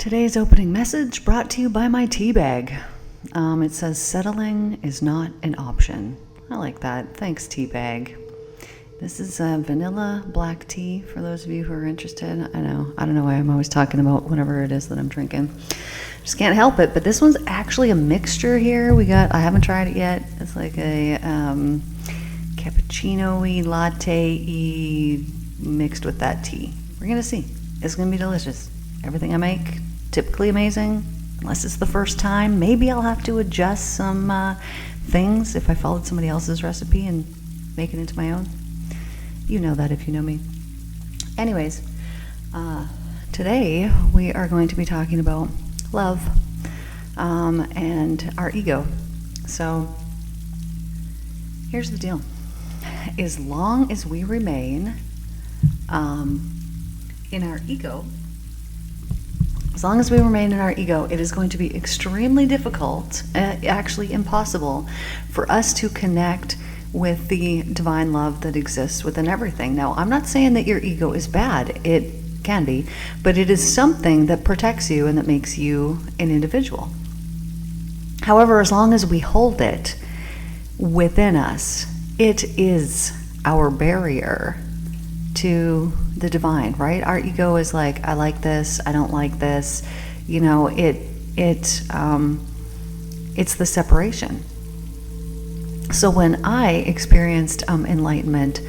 Today's opening message brought to you by my tea bag. It says, settling is not an option. I like that. Thanks, tea bag. This is vanilla black tea for those of you who are interested. I don't know why I'm always talking about whatever it is that I'm drinking. Just can't help it. But this one's actually a mixture here. I haven't tried it yet. It's like a cappuccino-y, latte-y mixed with that tea. We're going to see. It's going to be delicious. Everything I make, typically amazing, unless it's the first time. Maybe I'll have to adjust some things if I followed somebody else's recipe and make it into my own. You know that if you know me. Anyways, today we are going to be talking about love and our ego. So here's the deal. As long as we remain in our ego, it is going to be extremely difficult, actually impossible, for us to connect with the divine love that exists within everything. Now, I'm not saying that your ego is bad. It can be, but it is something that protects you and that makes you an individual. However, as long as we hold it within us, it is our barrier to the divine, right? Our ego is like, I like this, I don't like this. You know, it's the separation. So when I experienced enlightenment,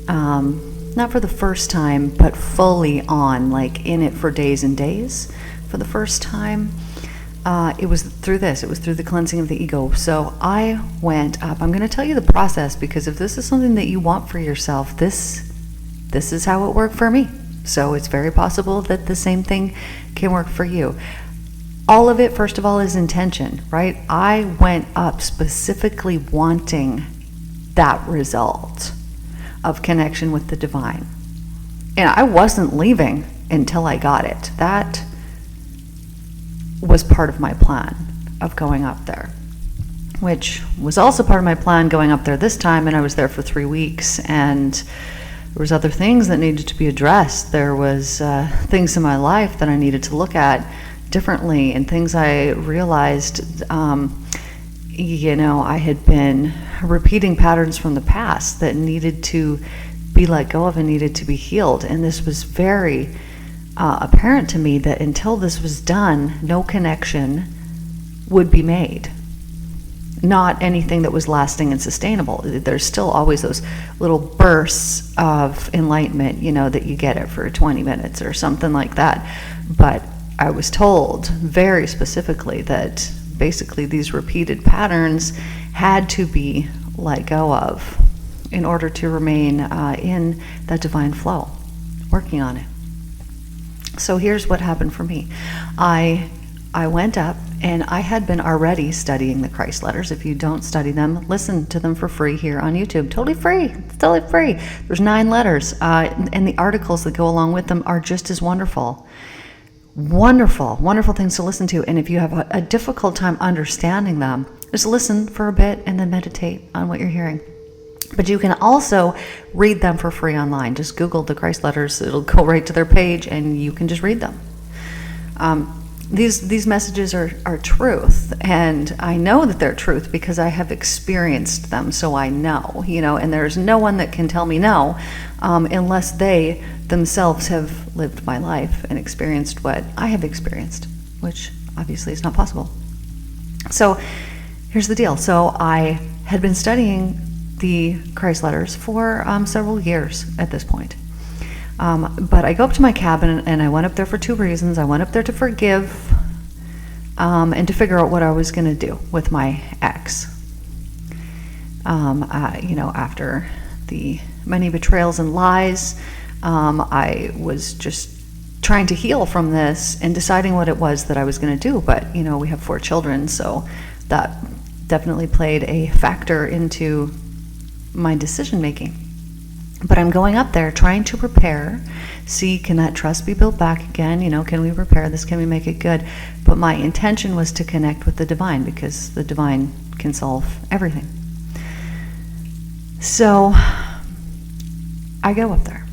not for the first time, but fully on, like in it for days and days, for the first time, it was through this. It was through the cleansing of the ego. So I went up. I'm going to tell you the process, because if this is something that you want for yourself, this is how it worked for me. So it's very possible that the same thing can work for you. All of it, first of all, is intention, right? I went up specifically wanting that result of connection with the divine. And I wasn't leaving until I got it. That was part of my plan of going up there, which was also part of my plan going up there this time. And I was there for 3 weeks, and there was other things that needed to be addressed. There was things in my life that I needed to look at differently, and things I realized, I had been repeating patterns from the past that needed to be let go of and needed to be healed. And this was very apparent to me that until this was done, no connection would be made. Not anything that was lasting and sustainable. There's still always those little bursts of enlightenment, that you get it for 20 minutes or something like that. But I was told very specifically that basically these repeated patterns had to be let go of in order to remain in that divine flow, working on it. So here's what happened for me. I went up, and I had been already studying the Christ letters. If you don't study them, listen to them for free here on YouTube. Totally free. It's totally free. There's 9 letters, and the articles that go along with them are just as wonderful. Wonderful things to listen to. And if you have a difficult time understanding them, just listen for a bit and then meditate on what you're hearing. But you can also read them for free online. Just Google the Christ letters. It'll go right to their page, and you can just read them. These messages are truth, and I know that they're truth because I have experienced them, so I know, and there's no one that can tell me no, unless they themselves have lived my life and experienced what I have experienced, which obviously is not possible. So here's the deal. So I had been studying the Christ letters for several years at this point. But I go up to my cabin, and I went up there for 2 reasons. I went up there to forgive and to figure out what I was going to do with my ex. After the many betrayals and lies, I was just trying to heal from this and deciding what it was that I was going to do. But, we have 4 children, so that definitely played a factor into my decision making. But I'm going up there trying to repair, see, can that trust be built back again? Can we repair this? Can we make it good? But my intention was to connect with the divine, because the divine can solve everything. So I go up there,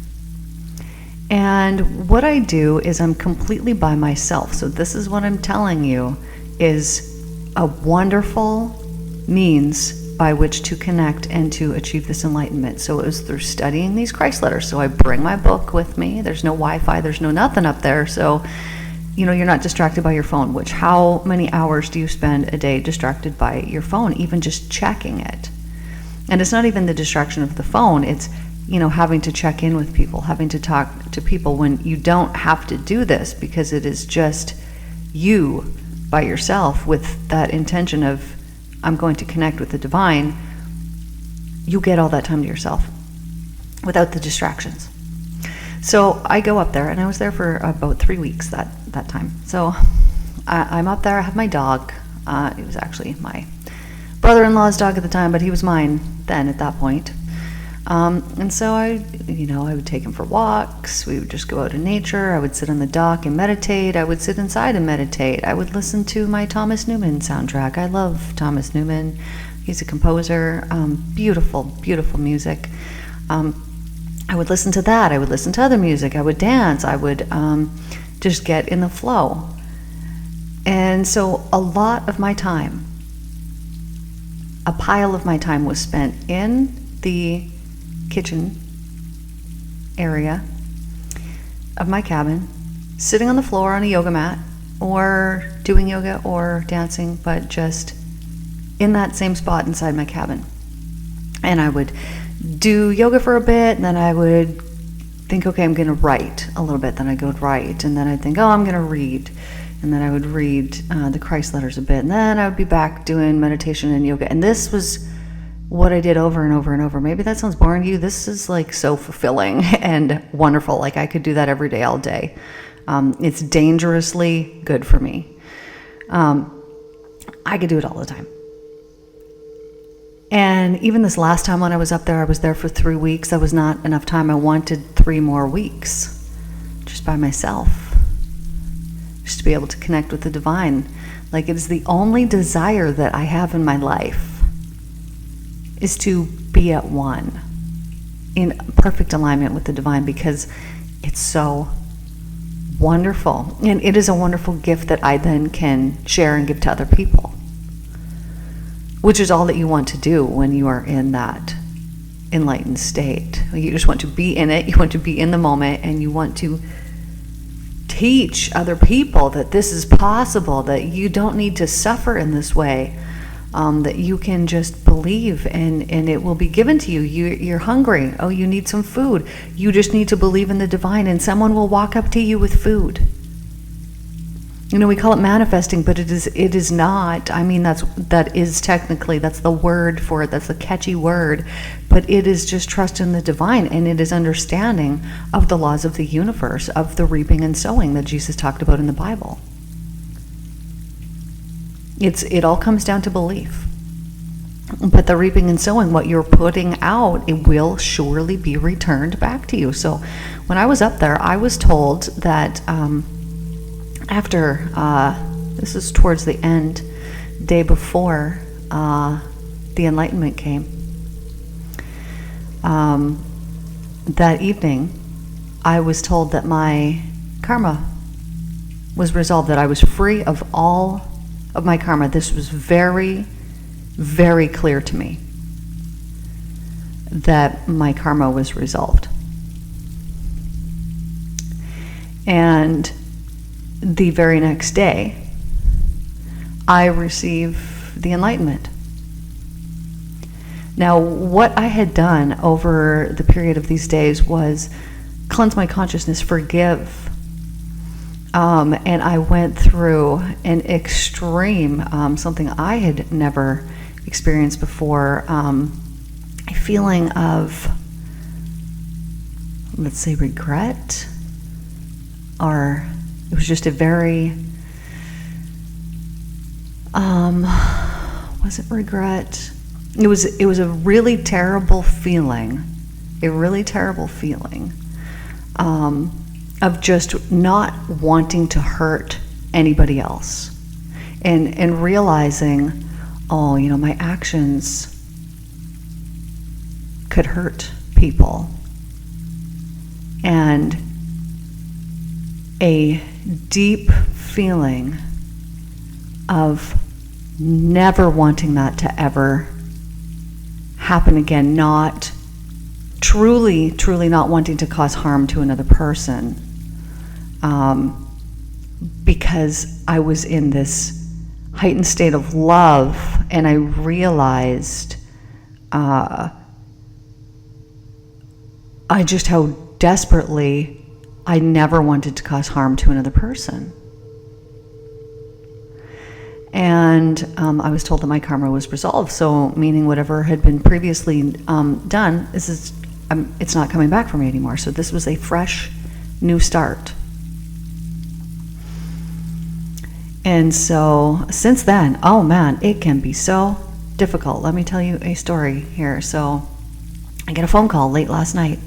And what I do is I'm completely by myself. So this is what I'm telling you is a wonderful means by which to connect and to achieve this enlightenment. So it was through studying these Christ letters. So I bring my book with me. There's no Wi-Fi, there's no nothing up there. So, you're not distracted by your phone, which how many hours do you spend a day distracted by your phone, even just checking it? And it's not even the distraction of the phone. It's, having to check in with people, having to talk to people when you don't have to do this because it is just you by yourself with that intention of, I'm going to connect with the divine. You get all that time to yourself without the distractions. So I go up there, and I was there for about 3 weeks that time. So I'm up there, I have my dog. It was actually my brother-in-law's dog at the time, but he was mine then at that point. And so I would take him for walks. We would just go out in nature. I would sit on the dock and meditate. I would sit inside and meditate. I would listen to my Thomas Newman soundtrack. I love Thomas Newman. He's a composer. Beautiful, beautiful music. I would listen to that. I would listen to other music. I would dance. I would just get in the flow. And so a lot of my time, a pile of my time was spent in the kitchen area of my cabin, sitting on the floor on a yoga mat, or doing yoga or dancing, but just in that same spot inside my cabin. And I would do yoga for a bit, and then I would think, okay, I'm going to write a little bit. Then I'd go write, and then I'd think, I'm going to read. And then I would read the Christ letters a bit, and then I would be back doing meditation and yoga. And this was what I did over and over and over. Maybe that sounds boring to you. This is like so fulfilling and wonderful. Like I could do that every day, all day. It's dangerously good for me. I could do it all the time. And even this last time when I was up there, I was there for 3 weeks. That was not enough time. I wanted 3 more weeks just by myself, just to be able to connect with the divine. Like it is the only desire that I have in my life is to be at one in perfect alignment with the divine, because it's so wonderful. And it is a wonderful gift that I then can share and give to other people, which is all that you want to do when you are in that enlightened state. You just want to be in it, you want to be in the moment, and you want to teach other people that this is possible, that you don't need to suffer in this way, that you can just believe and it will be given to you. You're hungry. Oh, you need some food. You just need to believe in the divine, and someone will walk up to you with food. We call it manifesting, but it is not. I mean, that is technically, that's the word for it. That's the catchy word, but it is just trust in the divine, and it is understanding of the laws of the universe, of the reaping and sowing that Jesus talked about in the Bible. It all comes down to belief. But the reaping and sowing, what you're putting out, it will surely be returned back to you. So when I was up there, I was told that after, this is towards the end, day before the enlightenment came, that evening, I was told that my karma was resolved, that I was free of all of my karma. This was very, very clear to me that my karma was resolved. And the very next day, I received the enlightenment. Now, what I had done over the period of these days was cleanse my consciousness, forgive. And I went through an extreme, something I had never experienced before, a feeling of, let's say, regret, or it was just a very, was it regret? It was a really terrible feeling, of just not wanting to hurt anybody else, and realizing, my actions could hurt people, and a deep feeling of never wanting that to ever happen again, not truly not wanting to cause harm to another person, because I was in this heightened state of love, and I realized just how desperately I never wanted to cause harm to another person. And I was told that my karma was resolved, so meaning whatever had been previously done, it's not coming back for me anymore. So this was a fresh, new start. And so since then, oh man, it can be so difficult. Let me tell you a story here. So I get a phone call late last night.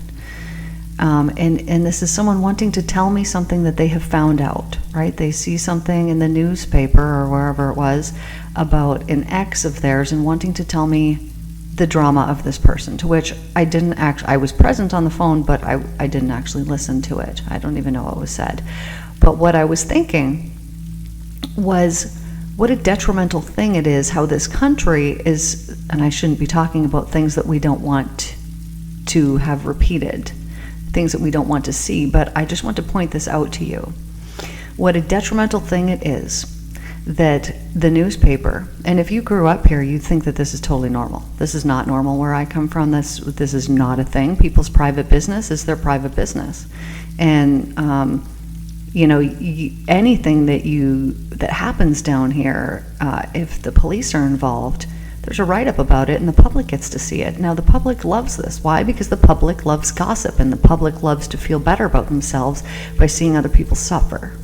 And this is someone wanting to tell me something that they have found out, right? They see something in the newspaper or wherever it was about an ex of theirs and wanting to tell me the drama of this person, to which I was present on the phone, but I didn't actually listen to it. I don't even know what was said. But what I was thinking was, what a detrimental thing it is how this country is, and I shouldn't be talking about things that we don't want to have repeated, things that we don't want to see, but I just want to point this out to you. What a detrimental thing it is that the newspaper, and if you grew up here, you'd think that this is totally normal. This is not normal where I come from. This is not a thing. People's private business is their private business. And anything that happens down here, if the police are involved, there's a write-up about it and the public gets to see it. Now the public loves this. Why? Because the public loves gossip, and the public loves to feel better about themselves by seeing other people suffer.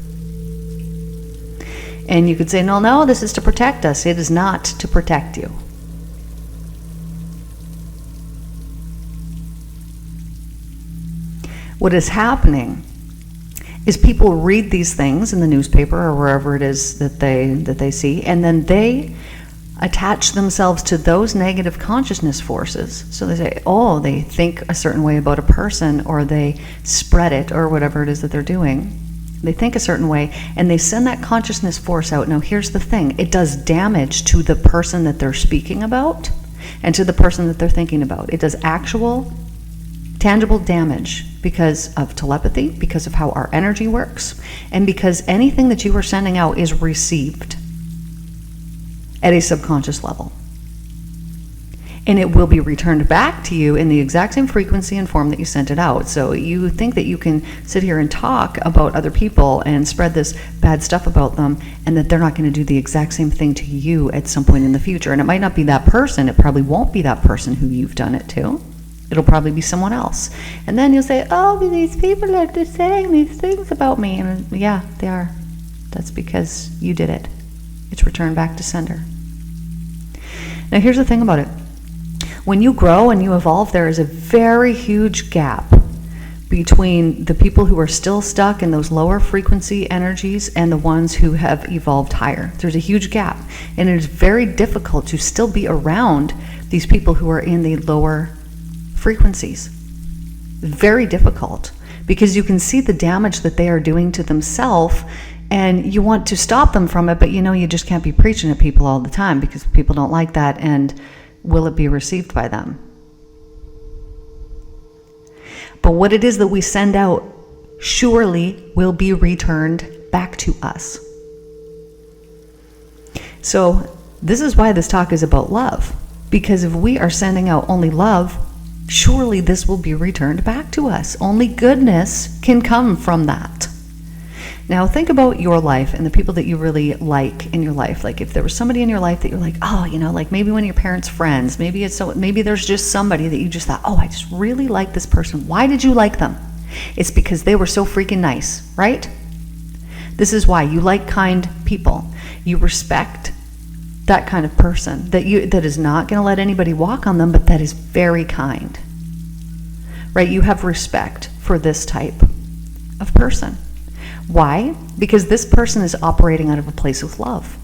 And you could say, no, this is to protect us. It is not to protect you. What is happening is people read these things in the newspaper or wherever it is that they see, and then they attach themselves to those negative consciousness forces. So they say, they think a certain way about a person, or they spread it, or whatever it is that they're doing. They think a certain way, and they send that consciousness force out. Now here's the thing, it does damage to the person that they're speaking about and to the person that they're thinking about. It does actual, tangible damage because of telepathy, because of how our energy works, and because anything that you are sending out is received at a subconscious level. And it will be returned back to you in the exact same frequency and form that you sent it out. So you think that you can sit here and talk about other people and spread this bad stuff about them, and that they're not going to do the exact same thing to you at some point in the future. And it might not be that person. It probably won't be that person who you've done it to. It'll probably be someone else. And then you'll say, these people are just saying these things about me. And yeah, they are. That's because you did it. It's returned back to sender. Now here's the thing about it. When you grow and you evolve, there is a very huge gap between the people who are still stuck in those lower frequency energies and the ones who have evolved higher. There's a huge gap. And it is very difficult to still be around these people who are in the lower frequencies. Very difficult, because you can see the damage that they are doing to themselves, and you want to stop them from it, but you just can't be preaching at people all the time, because people don't like that, and will it be received by them? But what it is that we send out surely will be returned back to us. So this is why this talk is about love, because if we are sending out only love, surely this will be returned back to us. Only goodness can come from that. Now think about your life and the people that you really like in your life. Like if there was somebody in your life that you're like, like maybe one of your parents' friends, maybe there's just somebody that you just thought, I just really like this person. Why did you like them? It's because they were so freaking nice, right? This is why you like kind people. You respect that kind of person that is not going to let anybody walk on them, but that is very kind, right? You have respect for this type of person. Why? Because this person is operating out of a place of love.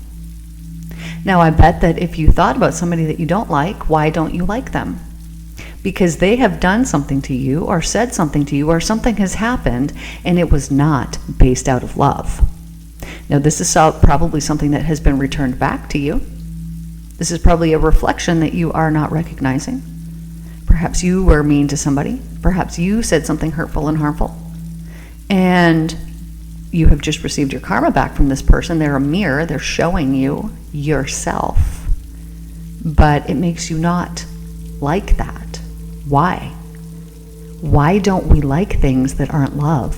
Now, I bet that if you thought about somebody that you don't like, why don't you like them? because they have done something to you or said something to you or something has happened and it was not based out of love. Now, this is probably something that has been returned back to you. This is probably a reflection that you are not recognizing. Perhaps you were mean to somebody. Perhaps you said something hurtful and harmful. And you have just received your karma back from this person. They're a mirror. They're showing you yourself. But it makes you not like that. Why? Why don't we like things that aren't love?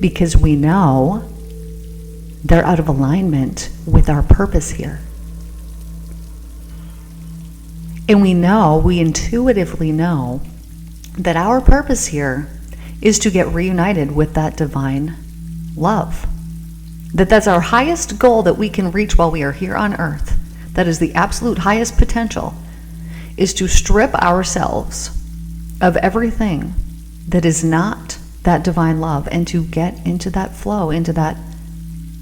Because we know they're out of alignment with our purpose here. And we intuitively know that our purpose here is to get reunited with that divine love. That's our highest goal that we can reach while we are here on earth. That is the absolute highest potential, is to strip ourselves of everything that is not that divine love and to get into that flow, into that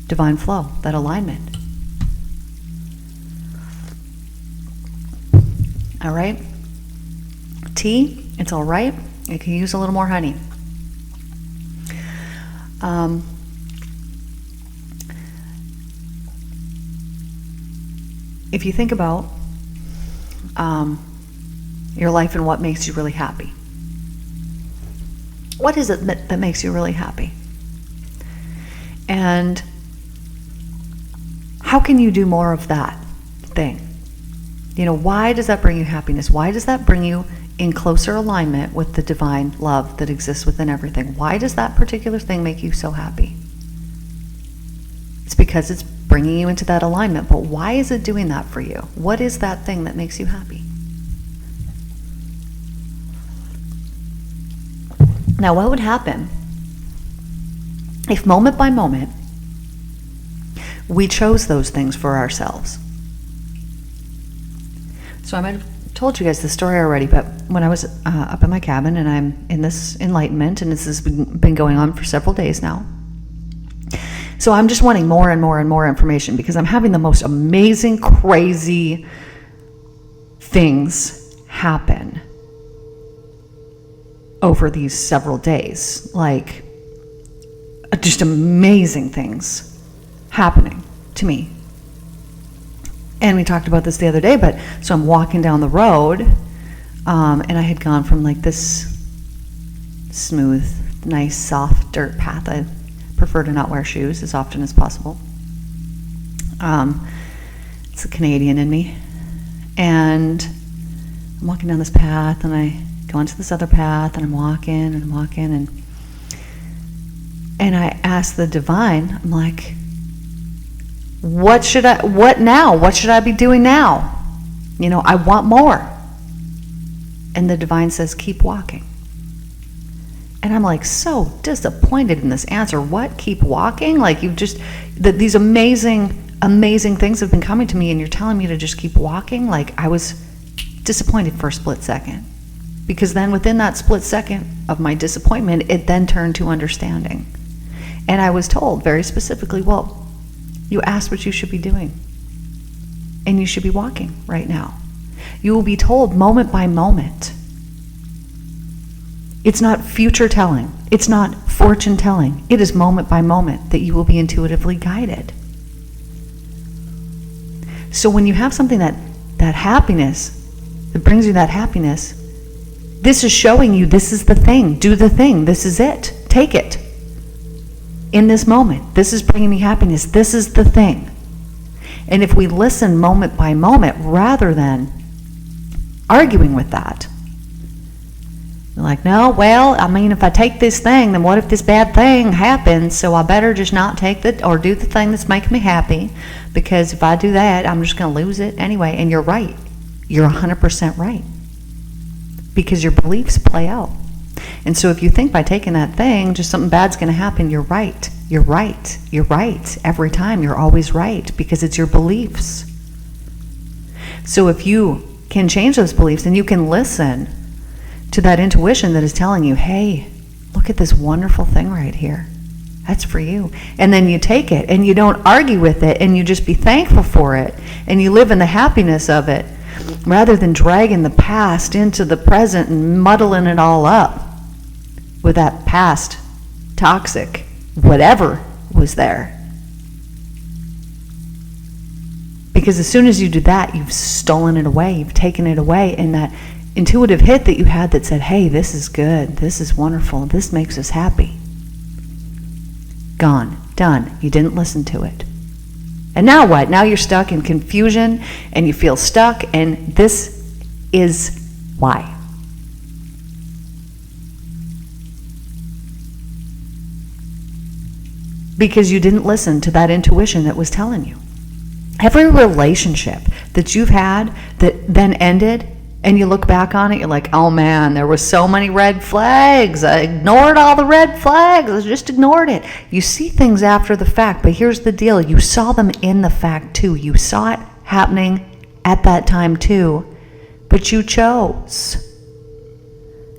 divine flow, that alignment. All right? Tea, it's all right. You can use a little more honey. If you think about your life and what makes you really happy, what is it that makes you really happy? And how can you do more of that thing? Why does that bring you happiness? Why does that bring you in closer alignment with the divine love that exists within everything? Why does that particular thing make you so happy? It's because it's bringing you into that alignment. But why is it doing that for you? What is that thing that makes you happy? Now, what would happen if moment by moment we chose those things for ourselves? So I might have told you guys this story already, but when I was up in my cabin and I'm in this enlightenment, and this has been going on for several days now. So I'm just wanting more and more and more information because I'm having the most amazing, crazy things happen over these several days. Like, just amazing things happening to me. And we talked about this the other day, but so I'm walking down the road, and I had gone from like this smooth, nice, soft dirt path. I prefer to not wear shoes as often as possible. It's a Canadian in me. And I'm walking down this path, and I go into this other path, and I'm walking, and I ask the divine, I'm like, what now? What should I be doing now? I want more. And the divine says, keep walking. And I'm like, so disappointed in this answer. What? Keep walking? Like, these amazing things have been coming to me and you're telling me to just keep walking? Like, I was disappointed for a split second. Because then within that split second of my disappointment, it then turned to understanding. And I was told very specifically, well, you asked what you should be doing. And you should be walking right now. You will be told moment by moment. It's not future telling. It's not fortune telling. It is moment by moment that you will be intuitively guided. So when you have something that happiness, that brings you that happiness, this is showing you this is the thing. Do the thing. This is it. Take it. In this moment, this is bringing me happiness. This is the thing. And if we listen moment by moment rather than arguing with that, like, no, well, I mean, if I take this thing, then what if this bad thing happens? So I better just not take or do the thing that's making me happy, because if I do that, I'm just going to lose it anyway. And you're right. You're 100% right. Because your beliefs play out. And so if you think by taking that thing, just something bad's going to happen, you're right. You're right. You're right. Every time you're always right, because it's your beliefs. So if you can change those beliefs and you can listen to that intuition that is telling you, hey, look at this wonderful thing right here. That's for you. And then you take it and you don't argue with it and you just be thankful for it and you live in the happiness of it. rather than dragging the past into the present and muddling it all up with that past toxic whatever was there. Because as soon as you do that, you've stolen it away, you've taken it away, and that intuitive hit that you had that said, hey, this is good, this is wonderful, this makes us happy. Gone, done, you didn't listen to it. And now what? Now you're stuck in confusion and you feel stuck, and this is why. Because you didn't listen to that intuition that was telling you. Every relationship that you've had that then ended, and you look back on it, you're like, oh man, there was so many red flags. I ignored all the red flags. I just ignored it. You see things after the fact, but here's the deal. You saw them in the fact too. You saw it happening at that time too, but you chose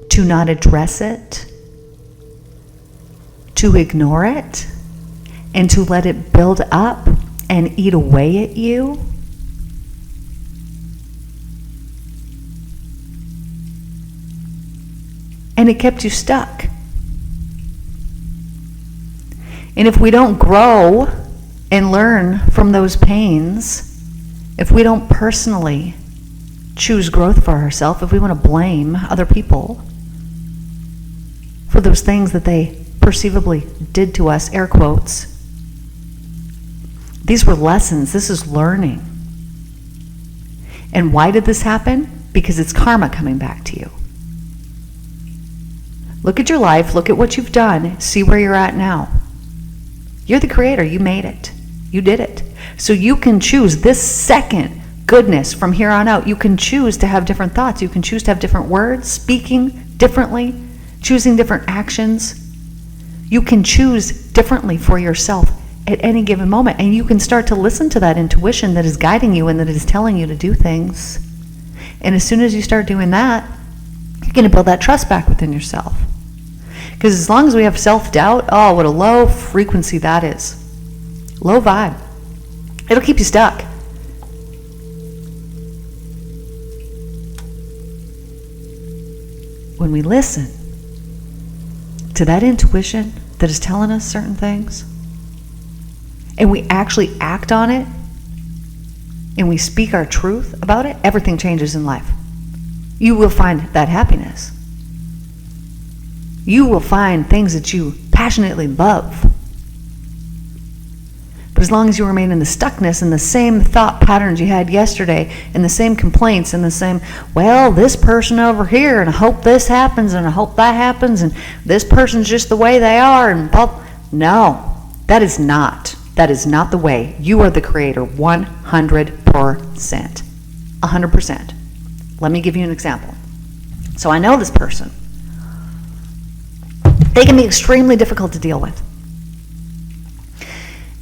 to not address it, to ignore it, and to let it build up and eat away at you. And it kept you stuck. And if we don't grow and learn from those pains, if we don't personally choose growth for ourselves, if we want to blame other people for those things that they perceivably did to us, air quotes, these were lessons. This is learning. And why did this happen? Because it's karma coming back to you. Look at your life, look at what you've done, see where you're at now. You're the creator, you made it. You did it. So you can choose this second goodness from here on out. You can choose to have different thoughts. You can choose to have different words, speaking differently, choosing different actions. You can choose differently for yourself at any given moment. And you can start to listen to that intuition that is guiding you and that is telling you to do things. And as soon as you start doing that, you're going to build that trust back within yourself. Because as long as we have self-doubt, oh, what a low frequency that is. Low vibe. It'll keep you stuck. When we listen to that intuition that is telling us certain things, and we actually act on it, and we speak our truth about it, everything changes in life. You will find that happiness. You will find things that you passionately love. But as long as you remain in the stuckness and the same thought patterns you had yesterday, and the same complaints, and the same, well, this person over here, and I hope this happens, and I hope that happens, and this person's just the way they are, and blah. No, that is not the way. You are the creator, 100%. 100%. Let me give you an example. So I know this person. They can be extremely difficult to deal with.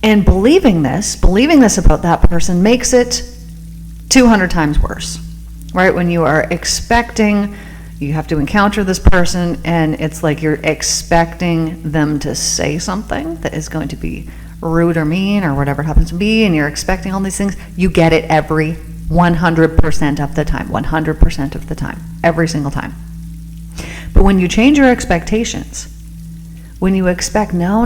And believing this about that person makes it 200 times worse, right? When you are expecting, you have to encounter this person, and it's like you're expecting them to say something that is going to be rude or mean or whatever it happens to be, and you're expecting all these things. You get it every 100% of the time, 100% of the time, every single time. But when you change your expectations, when you expect no,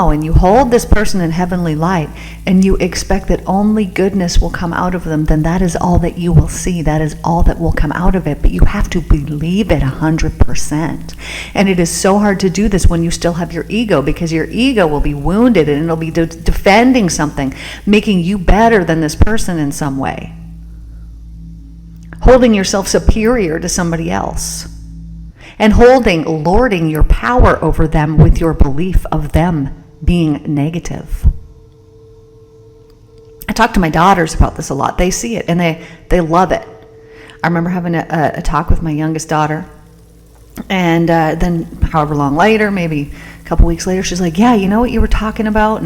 and you hold this person in heavenly light, and you expect that only goodness will come out of them, then that is all that you will see. That is all that will come out of it. But you have to believe it 100%. And it is so hard to do this when you still have your ego, because your ego will be wounded, and it'll be defending something, making you better than this person in some way. Holding yourself superior to somebody else. And lording your power over them with your belief of them being negative. I talk to my daughters about this a lot. They see it and they love it. I remember having a talk with my youngest daughter, and then however long later, maybe a couple weeks later, she's like, yeah, you know what you were talking about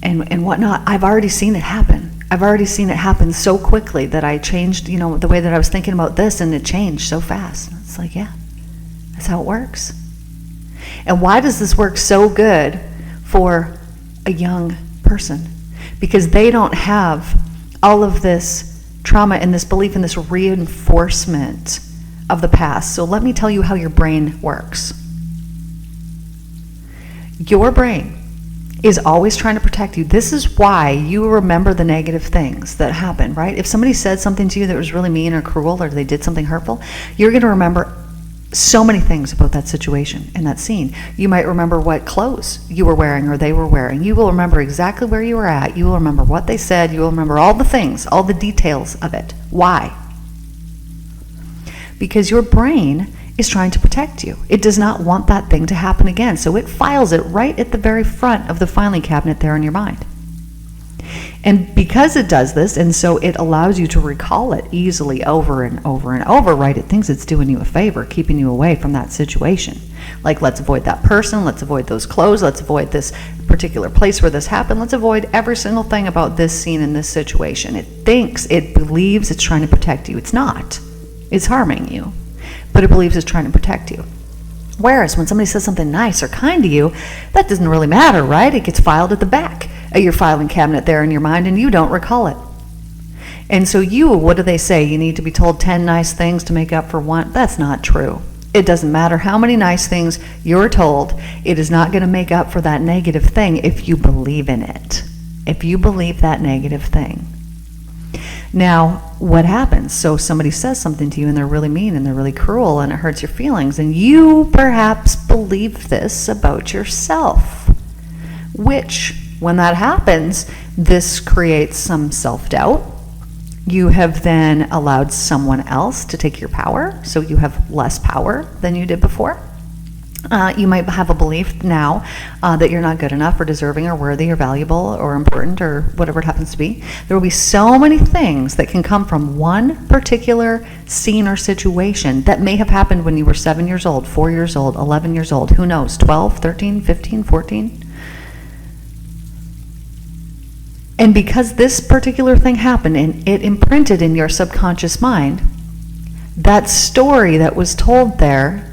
and whatnot, I've already seen it happen. I've already seen it happen so quickly that I changed, the way that I was thinking about this, and it changed so fast. It's like, yeah. That's how it works. And why does this work so good for a young person? Because they don't have all of this trauma and this belief and this reinforcement of the past. So let me tell you how your brain works. Your brain is always trying to protect you. This is why you remember the negative things that happen, right? If somebody said something to you that was really mean or cruel, or they did something hurtful, you're going to remember so many things about that situation and that scene. You might remember what clothes you were wearing or they were wearing. You will remember exactly where you were at. You will remember what they said. You will remember all the things, all the details of it. Why? Because your brain is trying to protect you. It does not want that thing to happen again. So it files it right at the very front of the filing cabinet there in your mind. And because it does this, and so it allows you to recall it easily over and over and over, right? It thinks it's doing you a favor, keeping you away from that situation. Like, let's avoid that person, let's avoid those clothes, let's avoid this particular place where this happened, let's avoid every single thing about this scene in this situation. It thinks, it believes it's trying to protect you. It's not. It's harming you. But it believes it's trying to protect you. Whereas when somebody says something nice or kind to you, that doesn't really matter, right? It gets filed at the back of your filing cabinet there in your mind, and you don't recall it. And so what do they say? You need to be told 10 nice things to make up for one? That's not true. It doesn't matter how many nice things you're told. It is not going to make up for that negative thing if you believe in it. If you believe that negative thing. Now, what happens? So somebody says something to you and they're really mean and they're really cruel and it hurts your feelings, and you perhaps believe this about yourself, which, when that happens, this creates some self-doubt. You have then allowed someone else to take your power, so you have less power than you did before. You might have a belief now that you're not good enough or deserving or worthy or valuable or important or whatever it happens to be. There will be so many things that can come from one particular scene or situation that may have happened when you were 7 years old, 4 years old, 11 years old, who knows, 12, 13, 15, 14. And because this particular thing happened and it imprinted in your subconscious mind, that story that was told there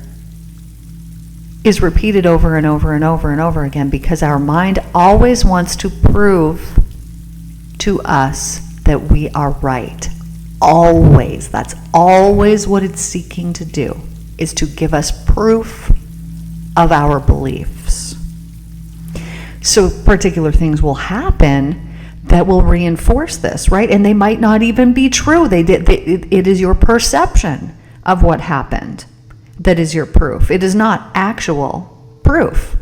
is repeated over and over and over and over again, because our mind always wants to prove to us that we are right. Always. That's always what it's seeking to do, is to give us proof of our beliefs. So particular things will happen that will reinforce this, right? And they might not even be true. It is your perception of what happened that is your proof. It is not actual proof.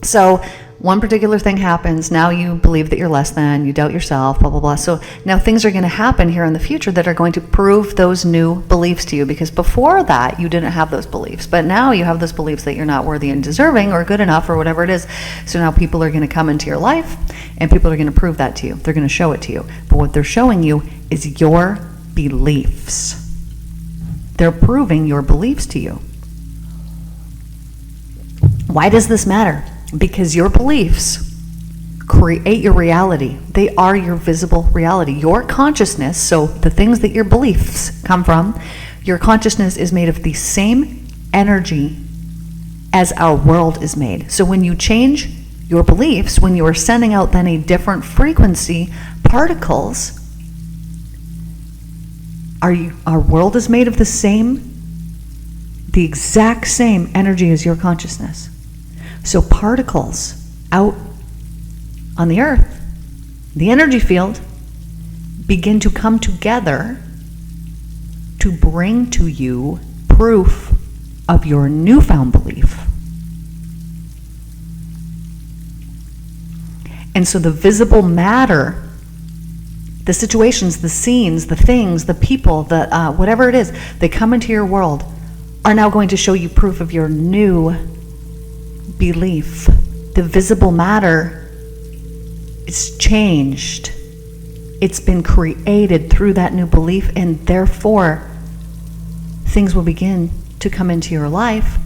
So one particular thing happens, now you believe that you're less than, you doubt yourself, blah, blah, blah. So now things are going to happen here in the future that are going to prove those new beliefs to you, because before that you didn't have those beliefs, but now you have those beliefs that you're not worthy and deserving or good enough or whatever it is. So now people are going to come into your life and people are going to prove that to you. They're going to show it to you. But what they're showing you is your beliefs. They're proving your beliefs to you. Why does this matter? Because your beliefs create your reality. They are your visible reality. Your consciousness, so the things that your beliefs come from, your consciousness is made of the same energy as our world is made. So when you change your beliefs, when you are sending out then a different frequency, particles, our world is made of the exact same energy as your consciousness. So particles out on the earth, the energy field, begin to come together to bring to you proof of your newfound belief. And so the visible matter, the situations, the scenes, the things, the people, whatever it is, they come into your world, are now going to show you proof of your new belief. The visible matter is changed. It's been created through that new belief, and therefore things will begin to come into your life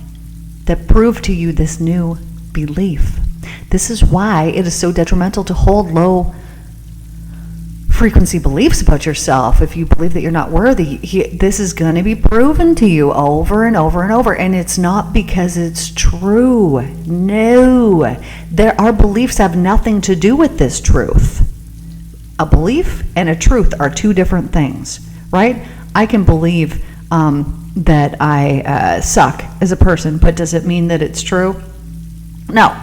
that prove to you this new belief. This is why it is so detrimental to hold low frequency beliefs about yourself. If you believe that you're not worthy, this is going to be proven to you over and over and over, and it's not because it's true. No, our beliefs have nothing to do with this truth. A belief and a truth are two different things, right? I can believe that I suck as a person, but does it mean that it's true? No.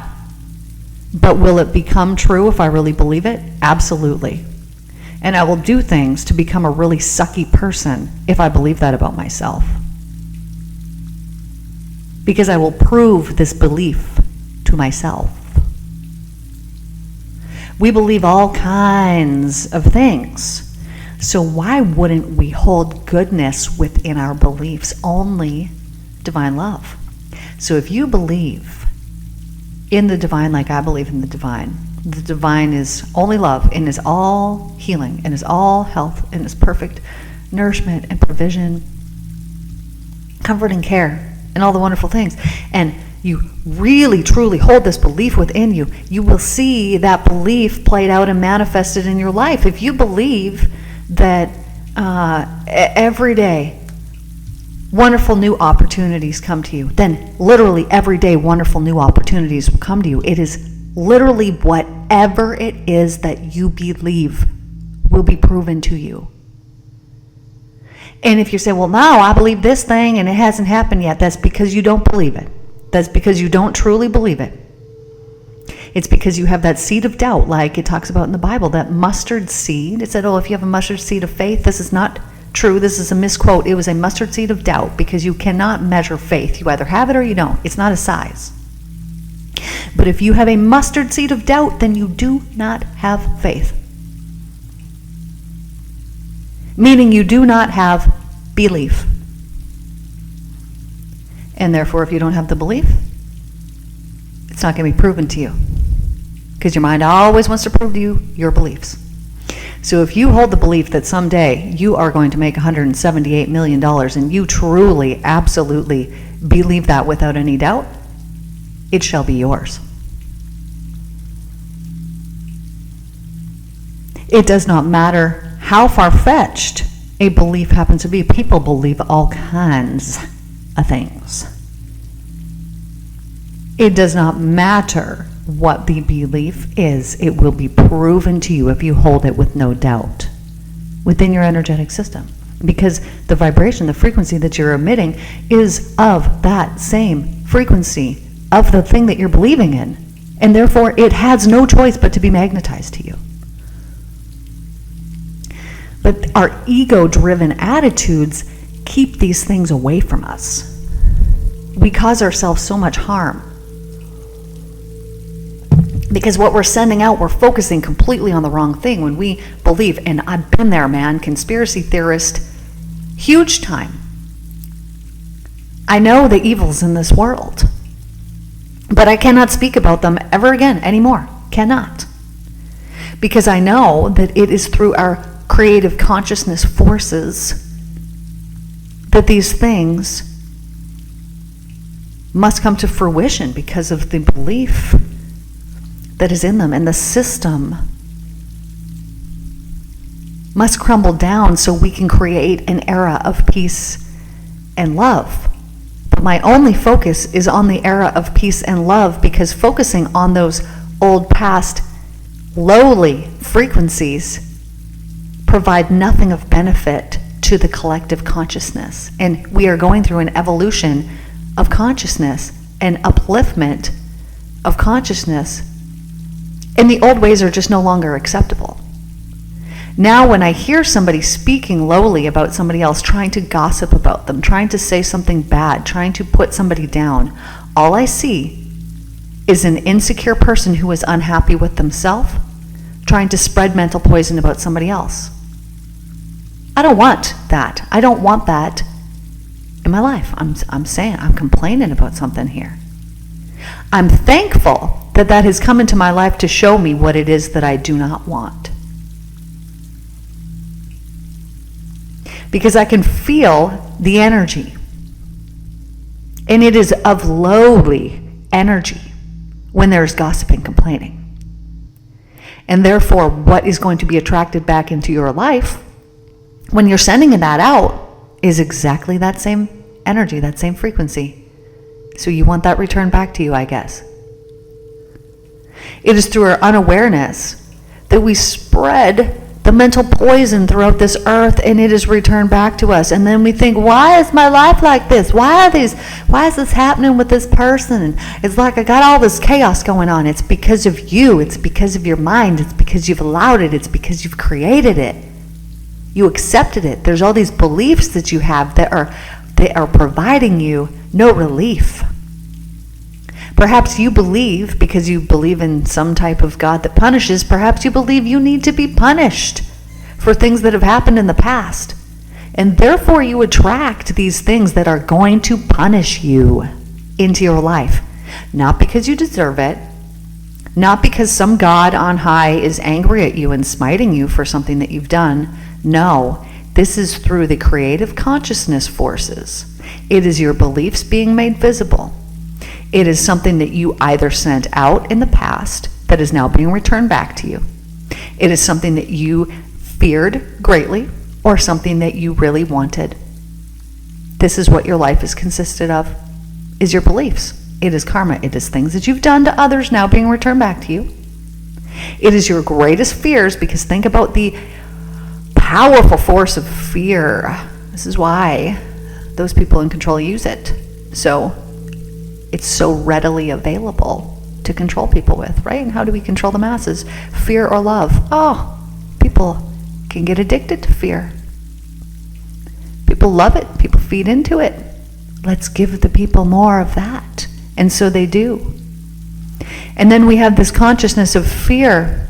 But will it become true if I really believe it? Absolutely. And I will do things to become a really sucky person if I believe that about myself. Because I will prove this belief to myself. We believe all kinds of things. So why wouldn't we hold goodness within our beliefs? Only divine love. So if you believe in the divine like I believe in the divine is only love and is all healing and is all health and is perfect nourishment and provision, comfort and care and all the wonderful things, and you really truly hold this belief within you, you will see that belief played out and manifested in your life. If you believe that every day wonderful new opportunities come to you, then literally every day wonderful new opportunities will come to you. It is literally whatever it is that you believe will be proven to you. And if you say, well, no, I believe this thing and it hasn't happened yet, that's because you don't believe it. That's because you don't truly believe it. It's because you have that seed of doubt, like it talks about in the Bible, that mustard seed. It said, oh, if you have a mustard seed of faith, this is not true. This is a misquote. It was a mustard seed of doubt because you cannot measure faith. You either have it or you don't. It's not a size. But if you have a mustard seed of doubt, then you do not have faith. Meaning you do not have belief. And therefore, if you don't have the belief, it's not going to be proven to you. Because your mind always wants to prove to you your beliefs. So if you hold the belief that someday you are going to make $178 million and you truly, absolutely believe that without any doubt, it shall be yours. It does not matter how far-fetched a belief happens to be. People believe all kinds of things. It does not matter what the belief is. It will be proven to you if you hold it with no doubt within your energetic system. Because the vibration, the frequency that you're emitting is of that same frequency of the thing that you're believing in. And therefore, it has no choice but to be magnetized to you. But our ego-driven attitudes keep these things away from us. We cause ourselves so much harm. Because what we're sending out, we're focusing completely on the wrong thing when we believe, and I've been there, man, conspiracy theorist, huge time. I know the evils in this world, but I cannot speak about them ever again anymore. Cannot. Because I know that it is through our creative consciousness forces that these things must come to fruition because of the belief that is in them, and the system must crumble down so we can create an era of peace and love. But my only focus is on the era of peace and love, because focusing on those old past lowly frequencies provide nothing of benefit to the collective consciousness. And we are going through an evolution of consciousness, an upliftment of consciousness, and the old ways are just no longer acceptable. Now when I hear somebody speaking lowly about somebody else, trying to gossip about them, trying to say something bad, trying to put somebody down, all I see is an insecure person who is unhappy with themselves, trying to spread mental poison about somebody else. I don't want that. I don't want that in my life. I'm saying, I'm complaining about something here. I'm thankful that that has come into my life to show me what it is that I do not want. Because I can feel the energy. And it is of lowly energy when there's gossip and complaining. And therefore, what is going to be attracted back into your life when you're sending that out is exactly that same energy, that same frequency. So you want that returned back to you, I guess. It is through our unawareness that we spread the mental poison throughout this earth, and it is returned back to us. And then we think, why is my life like this? Why is this happening with this person? And it's like I got all this chaos going on. It's because of you. It's because of your mind. It's because you've allowed it. It's because you've created it. You accepted it. There's all these beliefs that you have that are providing you no relief. Perhaps you believe, because you believe in some type of God that punishes, perhaps you believe you need to be punished for things that have happened in the past. And therefore you attract these things that are going to punish you into your life. Not because you deserve it, not because some God on high is angry at you and smiting you for something that you've done. No, this is through the creative consciousness forces. It is your beliefs being made visible. It is something that you either sent out in the past that is now being returned back to you. It is something that you feared greatly or something that you really wanted. This is what your life is consisted of, is your beliefs. It is karma. It is things that you've done to others now being returned back to you. It is your greatest fears, because think about the powerful force of fear. This is why those people in control use it. So it's so readily available to control people with, right? And how do we control the masses? Fear or love? Oh, people can get addicted to fear. People love it. People feed into it. Let's give the people more of that. And so they do. And then we have this consciousness of fear,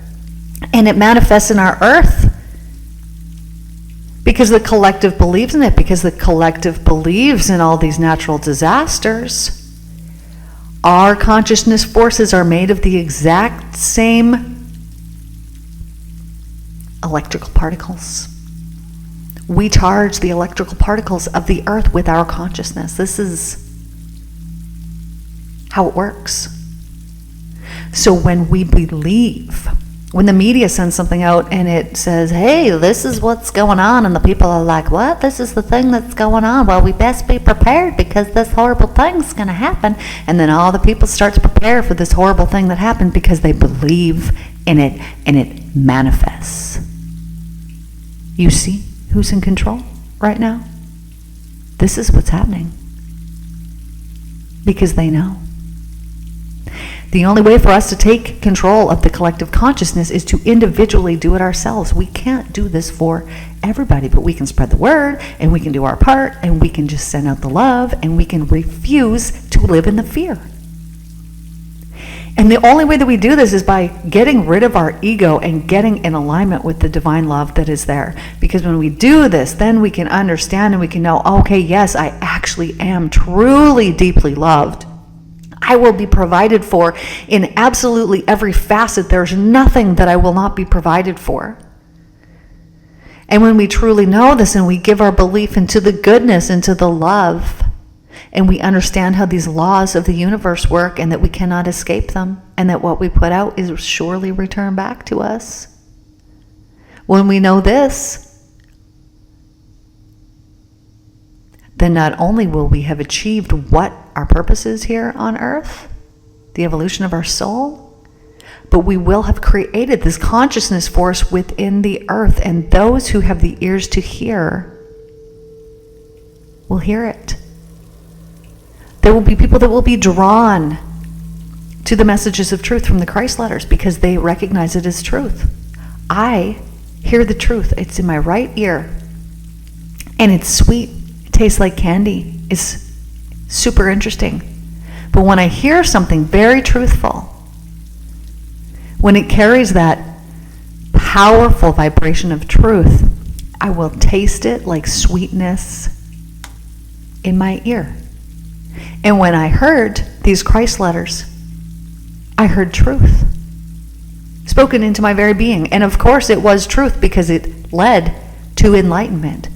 and it manifests in our earth because the collective believes in it, because the collective believes in all these natural disasters. Our consciousness forces are made of the exact same electrical particles. We charge the electrical particles of the earth with our consciousness. This is how it works. So when we believe, when the media sends something out and it says, hey, this is what's going on, and the people are like, what? This is the thing that's going on. Well, we best be prepared because this horrible thing's going to happen. And then all the people start to prepare for this horrible thing that happened because they believe in it, and it manifests. You see who's in control right now? This is what's happening because they know. The only way for us to take control of the collective consciousness is to individually do it ourselves. We can't do this for everybody, but we can spread the word, and we can do our part, and we can just send out the love, and we can refuse to live in the fear. And the only way that we do this is by getting rid of our ego and getting in alignment with the divine love that is there. Because when we do this, then we can understand and we can know, okay, yes, I actually am truly deeply loved. I will be provided for in absolutely every facet. There's nothing that I will not be provided for. And when we truly know this and we give our belief into the goodness, into the love, and we understand how these laws of the universe work and that we cannot escape them, and that what we put out is surely returned back to us. When we know this, then not only will we have achieved what our purpose is here on earth, the evolution of our soul, but we will have created this consciousness force within the earth, and those who have the ears to hear will hear it. There will be people that will be drawn to the messages of truth from the Christ letters because they recognize it as truth. I hear the truth. It's in my right ear, and it's sweet. Tastes like candy. Is super interesting. But when I hear something very truthful, when it carries that powerful vibration of truth, I will taste it like sweetness in my ear. And when I heard these Christ letters, I heard truth spoken into my very being. And of course it was truth because it led to enlightenment.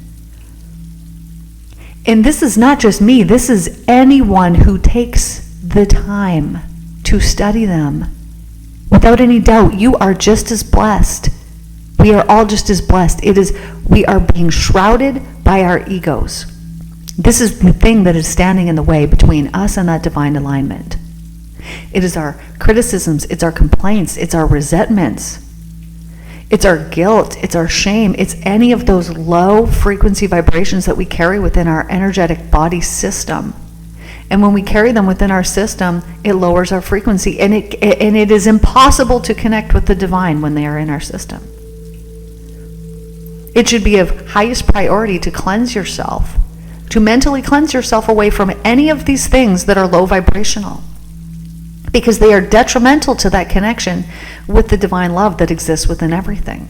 And this is not just me, this is anyone who takes the time to study them. Without any doubt, you are just as blessed. We are all just as blessed. We are being shrouded by our egos. This is the thing that is standing in the way between us and that divine alignment. It is our criticisms, it's our complaints, it's our resentments. It's our guilt, it's our shame, it's any of those low frequency vibrations that we carry within our energetic body system. And when we carry them within our system, it lowers our frequency, and it is impossible to connect with the divine when they are in our system. It should be of highest priority to cleanse yourself, to mentally cleanse yourself away from any of these things that are low vibrational, because they are detrimental to that connection with the divine love that exists within everything.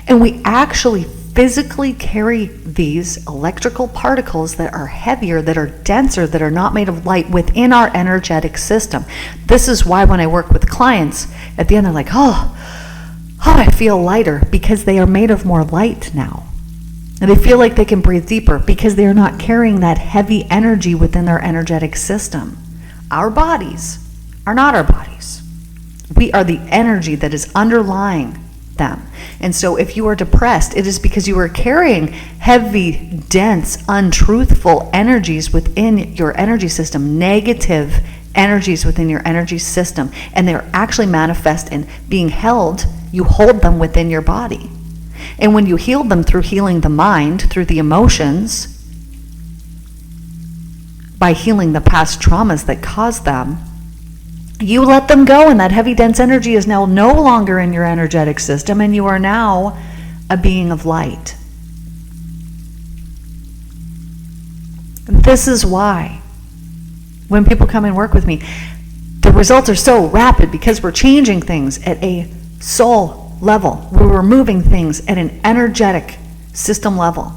And we actually physically carry these electrical particles that are heavier, that are denser, that are not made of light within our energetic system. This is why when I work with clients, at the end they're like, oh, I feel lighter, because they are made of more light now. And they feel like they can breathe deeper because they are not carrying that heavy energy within their energetic system. Our bodies are not our bodies. We are the energy that is underlying them. And so if you are depressed, it is because you are carrying heavy, dense, untruthful energies within your energy system, negative energies within your energy system, and they're actually manifest in being held. You hold them within your body. And when you heal them through healing the mind, through the emotions, by healing the past traumas that caused them, you let them go, and that heavy, dense energy is now no longer in your energetic system, and you are now a being of light. This is why when people come and work with me, the results are so rapid, because we're changing things at a soul level. We're removing things at an energetic system level.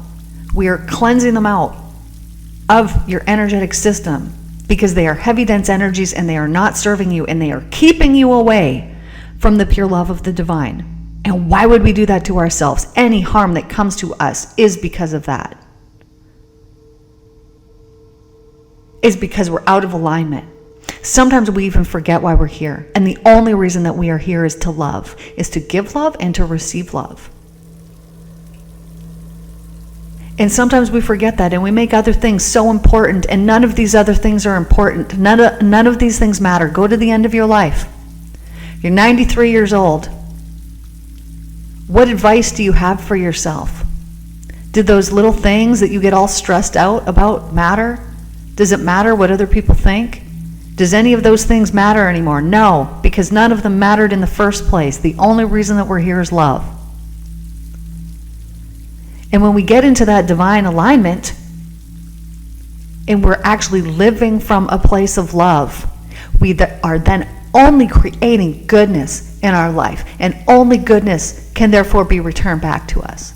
We are cleansing them out of your energetic system because they are heavy, dense energies, and they are not serving you, and they are keeping you away from the pure love of the divine. And why would we do that to ourselves? Any harm that comes to us is because of that. Is because we're out of alignment. Sometimes we even forget why we're here. And the only reason that we are here is to love, is to give love and to receive love. And sometimes we forget that, and we make other things so important, and none of these other things are important. None of these things matter. Go to the end of your life. You're 93 years old. What advice do you have for yourself? Did those little things that you get all stressed out about matter? Does it matter what other people think? Does any of those things matter anymore? No, because none of them mattered in the first place. The only reason that we're here is love. And when we get into that divine alignment, and we're actually living from a place of love, we are then only creating goodness in our life, and only goodness can therefore be returned back to us.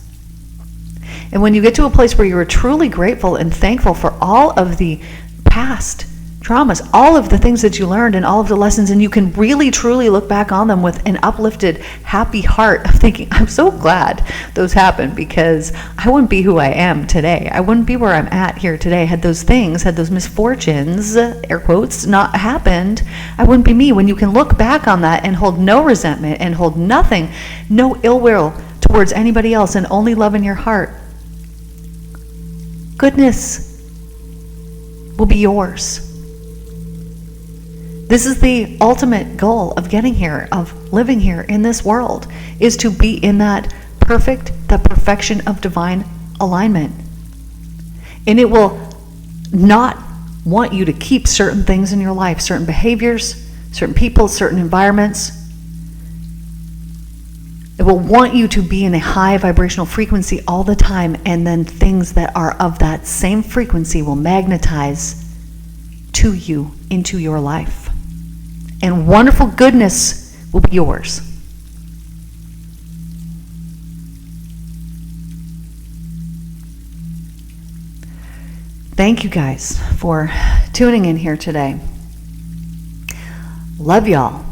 And when you get to a place where you are truly grateful and thankful for all of the past traumas, all of the things that you learned and all of the lessons, and you can really truly look back on them with an uplifted, happy heart of thinking, I'm so glad those happened, because I wouldn't be who I am today. I wouldn't be where I'm at here today had those things, had those misfortunes, air quotes, not happened. I wouldn't be me. When you can look back on that and hold no resentment and hold nothing, no ill will towards anybody else, and only love in your heart, goodness will be yours. This is the ultimate goal of getting here, of living here in this world, is to be in that perfection of divine alignment. And it will not want you to keep certain things in your life, certain behaviors, certain people, certain environments. It will want you to be in a high vibrational frequency all the time, and then things that are of that same frequency will magnetize to you into your life. And wonderful goodness will be yours. Thank you guys for tuning in here today. Love y'all.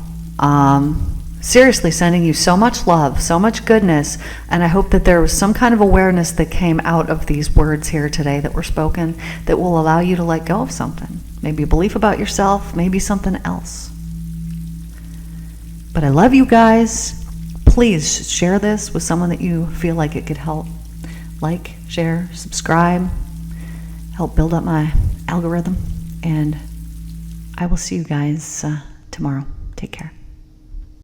Seriously, sending you so much love, so much goodness, and I hope that there was some kind of awareness that came out of these words here today that were spoken that will allow you to let go of something. Maybe a belief about yourself, maybe something else. But I love you guys. Please share this with someone that you feel like it could help. Like, share, subscribe, help build up my algorithm. And I will see you guys tomorrow. Take care.